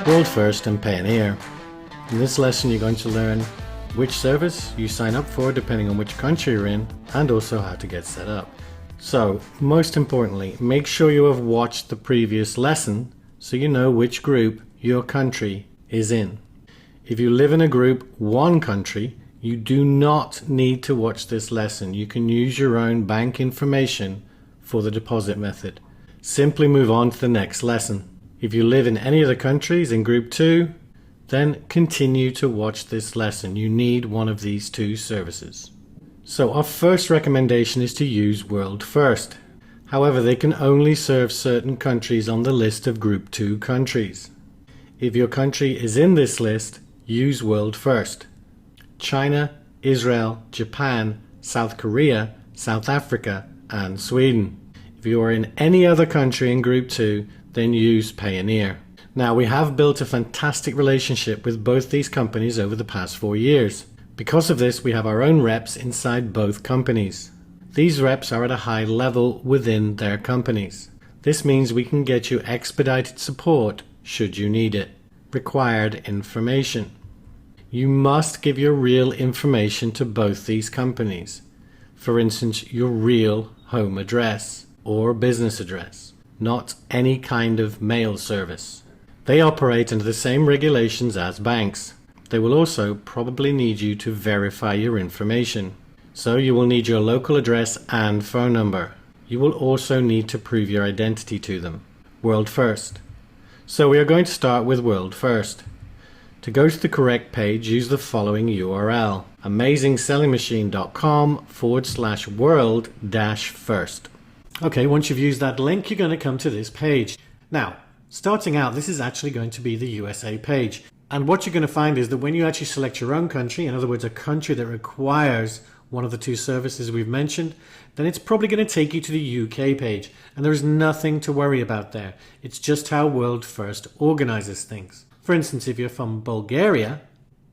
World First and Payoneer. In this lesson you're going to learn which service you sign up for depending on which country you're in, and also how to get set up. So, most importantly, make sure you have watched the previous lesson so you know which group your country is in. If you live in a group 1 country, you do not need to watch this lesson. You can use your own bank information for the deposit method. Simply move on to the next lesson. If you live in any of the countries in group 2, then continue to watch this lesson. You need one of these 2 services. So our first recommendation is to use World First. However, they can only serve certain countries on the list of group 2 countries. If your country is in this list, use World First. China, Israel, Japan, South Korea, South Africa, and Sweden. If you are in any other country in group 2, then use Payoneer. Now, we have built a fantastic relationship with both these companies over the past 4 years. Because of this, we have our own reps inside both companies. These reps are at a high level within their companies. This means we can get you expedited support should you need it. Required information. You must give your real information to both these companies. For instance, your real home address or business address, not any kind of mail service. They operate under the same regulations as banks. They will also probably need you to verify your information. So you will need your local address and phone number. You will also need to prove your identity to them. World First. So we are going to start with World First. To go to the correct page, use the following URL: amazingsellingmachine.com/world-first. Okay, once you've used that link, you're going to come to this page. Now, starting out, this is actually going to be the USA page. And what you're going to find is that when you actually select your own country, in other words, a country that requires one of the 2 services we've mentioned, then it's probably going to take you to the UK page. And there is nothing to worry about there. It's just how World First organizes things. For instance, if you're from Bulgaria,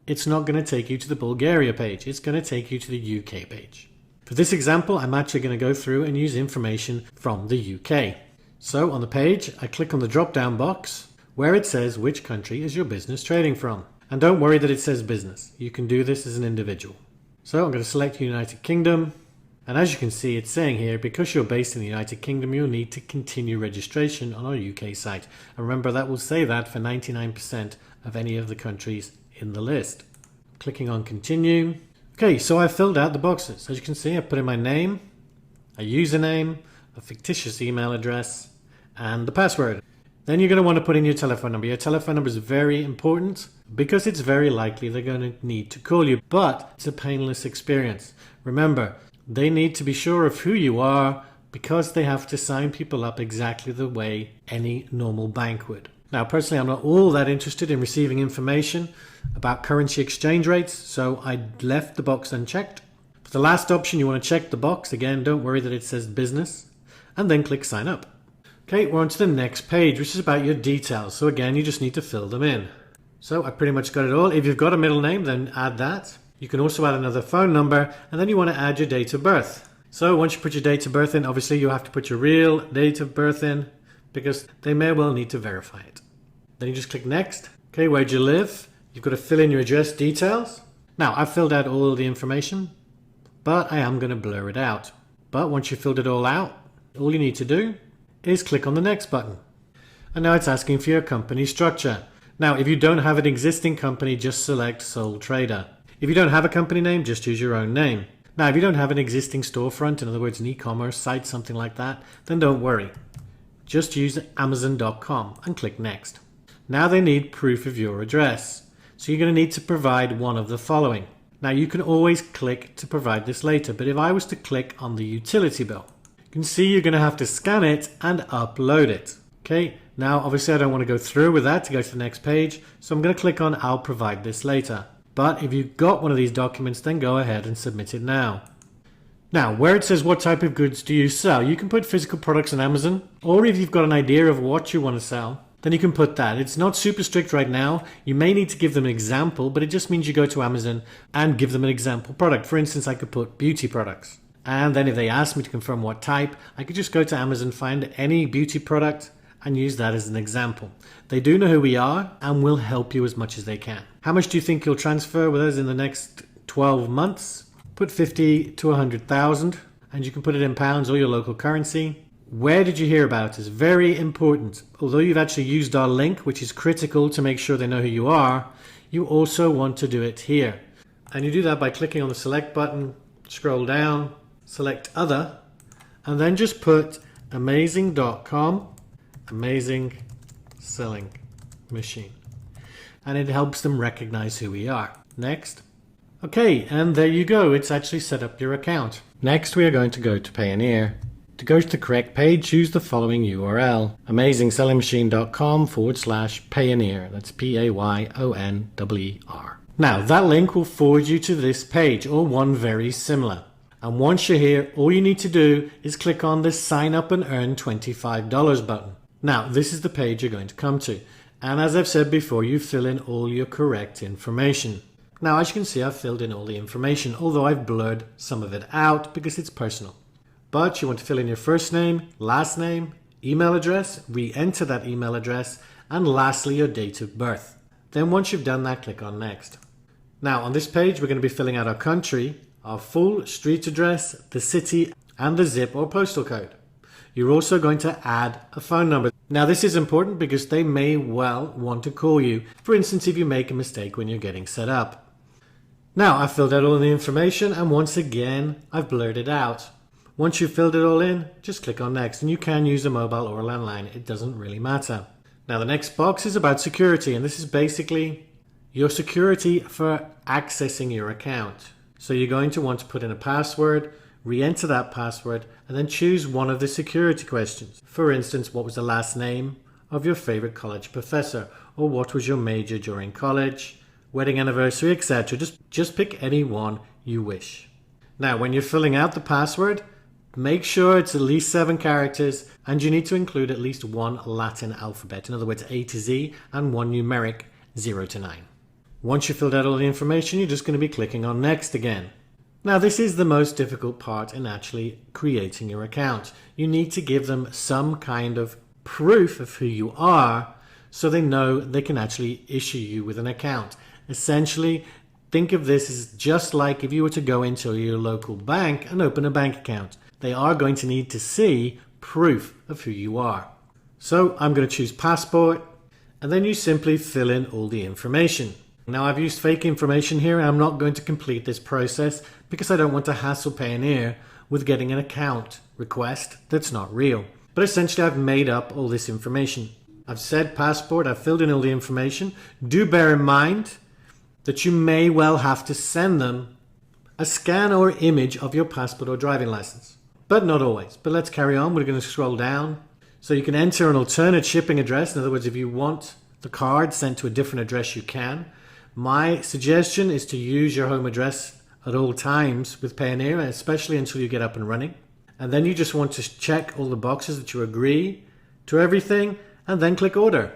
it's not going to take you to the Bulgaria page. It's going to take you to the UK page. For this example, I'm actually going to go through and use information from the UK. So on the page, I click on the drop-down box where it says which country is your business trading from. And don't worry that it says business. You can do this as an individual. So I'm going to select United Kingdom. And as you can see, it's saying here, because you're based in the United Kingdom, you'll need to continue registration on our UK site. And remember, that will say that for 99% of any of the countries in the list. Clicking on continue. Okay, so I've filled out the boxes. As you can see, I put in my name, a username, a fictitious email address, and the password. Then you're going to want to put in your telephone number. Your telephone number is very important because it's very likely they're going to need to call you, but it's a painless experience. Remember, they need to be sure of who you are because they have to sign people up exactly the way any normal bank would. Now, personally, I'm not all that interested in receiving information about currency exchange rates, so I left the box unchecked. For the last option, you want to check the box. Again, don't worry that it says business, and then click sign up. Okay, we're on to the next page, which is about your details. So again, you just need to fill them in. So I pretty much got it all. If you've got a middle name, then add that. You can also add another phone number, and then you want to add your date of birth. So once you put your date of birth in, obviously you have to put your real date of birth in because they may well need to verify it. Then you just click next. Okay, where do you live? You've got to fill in your address details. Now, I've filled out all the information, but I am going to blur it out. But once you've filled it all out, all you need to do is click on the next button. And now it's asking for your company structure. Now, if you don't have an existing company, just select sole trader. If you don't have a company name, just use your own name. Now, if you don't have an existing storefront, in other words, an e-commerce site, something like that, then don't worry. Just use Amazon.com and click next. Now they need proof of your address. So you're going to need to provide one of the following. Now, you can always click to provide this later, but if I was to click on the utility bill, you can see you're going to have to scan it and upload it. Okay, now obviously I don't want to go through with that to go to the next page, so I'm going to click on I'll provide this later. But if you've got one of these documents, then go ahead and submit it now. Now, where it says what type of goods do you sell, you can put physical products on Amazon, or if you've got an idea of what you want to sell, then you can put that. It's not super strict right now. You may need to give them an example, but it just means you go to Amazon and give them an example product. For instance, I could put beauty products. And then if they ask me to confirm what type, I could just go to Amazon, find any beauty product, and use that as an example. They do know who we are and will help you as much as they can. How much do you think you'll transfer with us in the next 12 months? Put 50 to 100,000, and you can put it in pounds or your local currency. Where did you hear about us? Very important. Although you've actually used our link, which is critical to make sure they know who you are, you also want to do it here. And you do that by clicking on the select button, scroll down, select other, and then just put amazing.com, amazing selling machine. And it helps them recognize who we are. Next. Okay, and there you go. It's actually set up your account. Next, we are going to go to Payoneer. To go to the correct page, use the following URL, amazingsellingmachine.com/Payoneer. That's Payoneer. Now, that link will forward you to this page, or one very similar. And once you're here, all you need to do is click on this sign up and earn $25 button. Now, this is the page you're going to come to. And as I've said before, you fill in all your correct information. Now, as you can see, I've filled in all the information, although I've blurred some of it out because it's personal. But you want to fill in your first name, last name, email address, re-enter that email address, and lastly, your date of birth. Then once you've done that, click on next. Now, on this page, we're going to be filling out our country, our full street address, the city, and the zip or postal code. You're also going to add a phone number. Now, this is important because they may well want to call you, for instance, if you make a mistake when you're getting set up. Now, I've filled out all the information, and once again, I've blurred it out. Once you've filled it all in, just click on next, and you can use a mobile or a landline. It doesn't really matter. Now, the next box is about security, and this is basically your security for accessing your account. So you're going to want to put in a password, re-enter that password, and then choose one of the security questions. For instance, what was the last name of your favorite college professor? Or what was your major during college, wedding anniversary, etc. Just pick any one you wish. Now, when you're filling out the password, make sure it's at least 7 characters, and you need to include at least one Latin alphabet. In other words, A to Z, and one numeric 0 to 9. Once you've filled out all the information, you're just going to be clicking on next again. Now, this is the most difficult part in actually creating your account. You need to give them some kind of proof of who you are so they know they can actually issue you with an account. Essentially, think of this as just like if you were to go into your local bank and open a bank account. They are going to need to see proof of who you are. So I'm going to choose passport, and then you simply fill in all the information. Now, I've used fake information here, and I'm not going to complete this process because I don't want to hassle Payoneer with getting an account request that's not real. But essentially, I've made up all this information. I've said passport, I've filled in all the information. Do bear in mind that you may well have to send them a scan or image of your passport or driving license. But not always. But let's carry on. We're going to scroll down. So you can enter an alternate shipping address. In other words, if you want the card sent to a different address, you can. My suggestion is to use your home address at all times with Payoneer, especially until you get up and running. And then you just want to check all the boxes that you agree to everything, and then click order.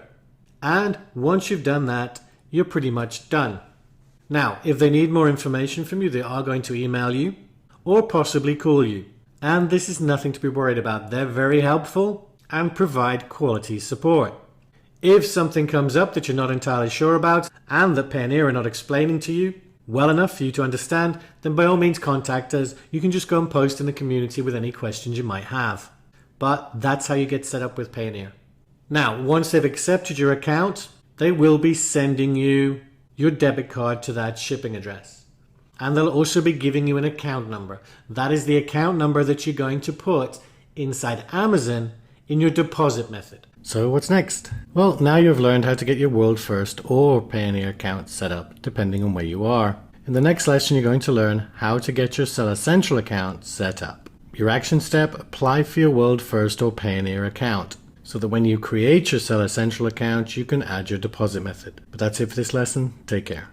And once you've done that, you're pretty much done. Now, if they need more information from you, they are going to email you or possibly call you. And this is nothing to be worried about. They're very helpful and provide quality support. If something comes up that you're not entirely sure about and that Payoneer are not explaining to you well enough for you to understand, then by all means contact us. You can just go and post in the community with any questions you might have. But that's how you get set up with Payoneer. Now, once they've accepted your account, they will be sending you your debit card to that shipping address. And they'll also be giving you an account number. That is the account number that you're going to put inside Amazon in your deposit method. So what's next? Well, now you've learned how to get your World First or Payoneer account set up, depending on where you are. In the next lesson, you're going to learn how to get your Seller Central account set up. Your action step, apply for your World First or Payoneer account, so that when you create your Seller Central account, you can add your deposit method. But that's it for this lesson. Take care.